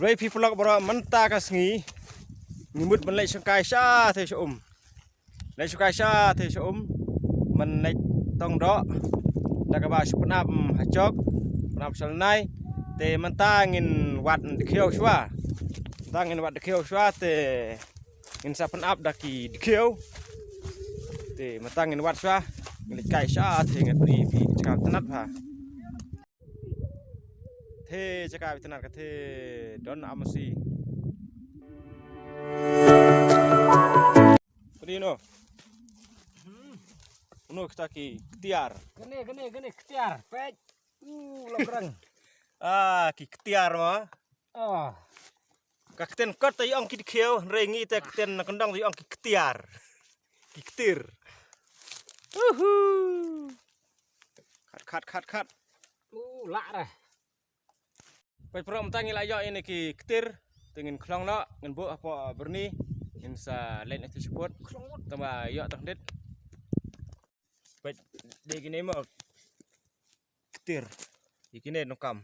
Rồi phi vlog bro manta kasngi ngimut mình lại sang cài xa thế số lại sang cài xa thế số mình lại tông đó đã các bạn chụp nắp hachok nắp sel này thì manta ngin wat khiêu xóa ta ngin wat khiêu xóa thì ngin sa nắp đã kỳ khiêu thì manta ngin wat xóa ngin cài xa thì ngin đi phi chakap tenat ha thế chakap tenat cái thế don amasi Rino, uno kita ki ketiar. Gini ketiar, pej. Logreng. Ki ketiar mah. Oh. Kakten kot tayo ang kidikyo, rengi tayo kakten nakandang tayo ang ketiar. Ki ketir. Kat. Lak dah. Pej pro mtangi layo ini ki ketir, tingin klong no, ngin bu apa berni. Insa lain itu support tambah yok tangdet baik di gini mah ketir di gini nokam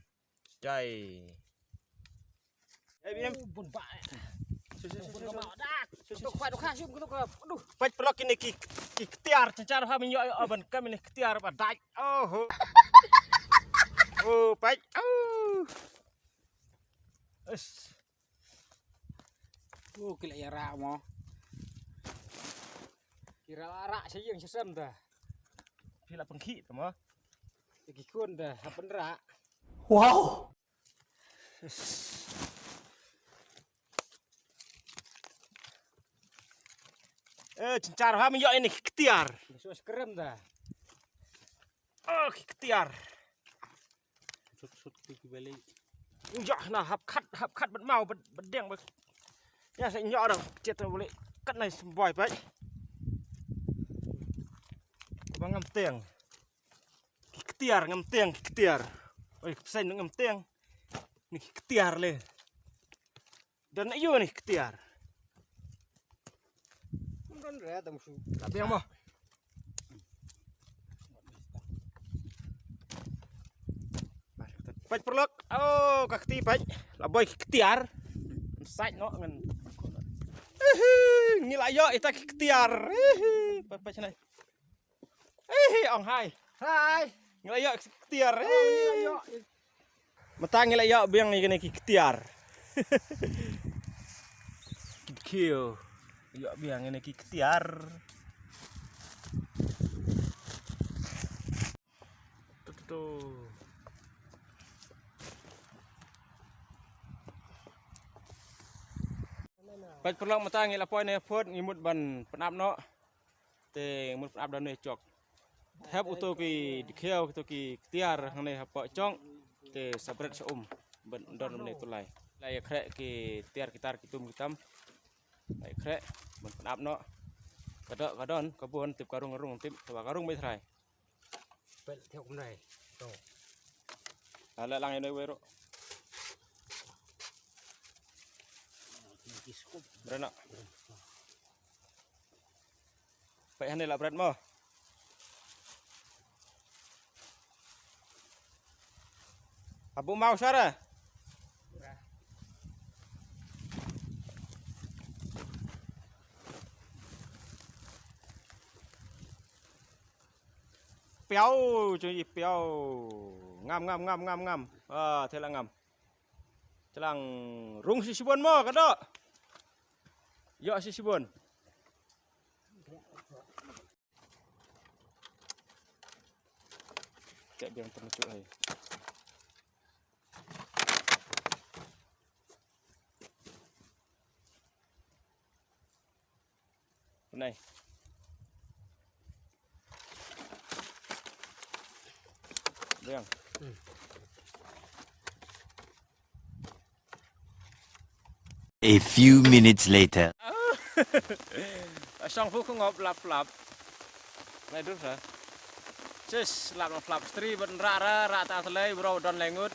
cai bim Bun pak. Aduh. baik pelok ini ki ketiar cara kami yok aban kami ini ketiar pada baik Kila ya rak mo. Kira rak saya yang sesam dah. pila pengki tama Lagi kun dah, apa rak? Wow. cara kami yok ini ketiar Sus kerem dah. ketiar Sut balik. Nhọ là hấp khát bật màu bật đen bật nha sẽ nhọ đâu chết rồi boleh cắt này vòi vậy bang ngâm tiền ngâm tiền ôi xanh nó ngâm tiền này ketiar lên dan iyo nih ketiar Kan dah tamu su. tiền mà Bạch perlok, kakti bạch, là boy ketiar, sạch nó ngân, nghĩ lại yo, ita ketiar, bạch này, ông hai, nghĩ lại yo ketiar, mà ta nghĩ lại yo biang cái này ketiar, kêu, yo biang cái này ketiar, tuh. Bạch perlok mata ngi lapoi ne phot ngimut ban penap no te ngimut penap dan ne chok hep uto ki dikheo to ki tiar hang ne hapo chong te sabret saum ban don ne tulai lai khrek ki tiar kitar kitum kitam lai khrek ban penap no kadon kabun tip karung tip tawa karung mai thrai Pel theo cũng này. Rồi. ala lang ene wero Berana. Baik handai lah berat mo. Abu mau sara. Piao cuy piao. Ngam. Thế là ngam. Celang rung sisibon mo kada. Yo sisibon. Cek biang terlucu hai. Này. Biang. A few minutes later. Sang phu không ngọc lap. Này đúng rồi. Cis lap stri ben ra ta thlei bro don lengut.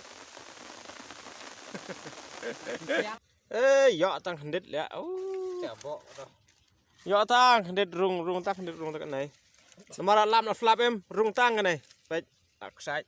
Yo tang hendit ya. Chả bộ đâu. Yo tang hendit rung tak này. Namara lap em rung tang cái này. Baik, tak sai.